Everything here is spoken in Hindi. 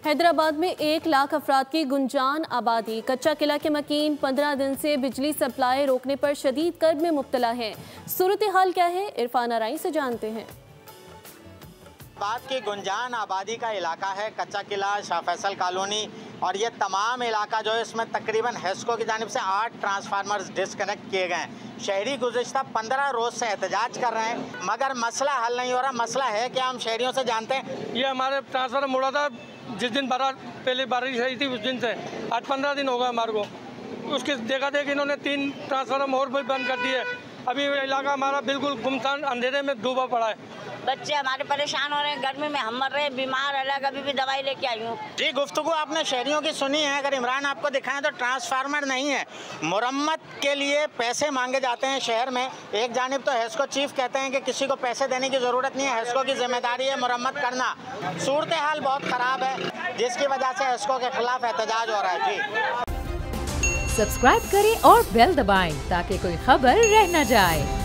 हैदराबाद में 1 लाख अफराद की गुंजान आबादी। कच्चा किला के मकीन 15 दिन से बिजली सप्लाई रोकने पर शदीद कर्ब में मुब्तला हैं। सूरत हाल क्या है, इरफान आराई से जानते हैं। बात की गुंजान आबादी का इलाका है कच्चा किला, शाह फैसल कॉलोनी, और ये तमाम इलाका जो है इसमें तकरीबन हेस्को की जानिब से 8 ट्रांसफार्मर्स डिस्कनेक्ट किए गए हैं। शहरी गुज़िश्ता 15 रोज़ से एहतजाज कर रहे हैं मगर मसला हल नहीं हो रहा। मसला है क्या, हम शहरियों से जानते हैं। ये हमारे ट्रांसफार्मर मुड़ा था जिस दिन पहले बारिश आई थी उस दिन से आज 15 दिन हो गए हमारे को। उसके देखा देख इन्होंने 3 ट्रांसफार्मर और भी बंद कर दिए। अभी इलाका हमारा बिल्कुल गुमसान अंधेरे में डूबा पड़ा है। बच्चे हमारे परेशान हो रहे हैं, गर्मी में हम मर रहे हैं, बीमार अलग। अभी भी दवाई लेके आई हूँ। जी, गुफ्तगू आपने शहरियों की सुनी है। अगर इमरान आपको दिखाएं तो ट्रांसफार्मर नहीं है, मुरम्मत के लिए पैसे मांगे जाते हैं शहर में। एक जानिब तो हेस्को चीफ कहते हैं कि किसी को पैसे देने की ज़रूरत नहीं है, हेस्को की जिम्मेदारी है मुरम्मत करना। सूरत हाल बहुत ख़राब है जिसकी वजह से हेस्को के खिलाफ एहतजाज हो रहा है। जी, सब्सक्राइब करें और बेल दबाएं ताकि कोई खबर रह न जाए।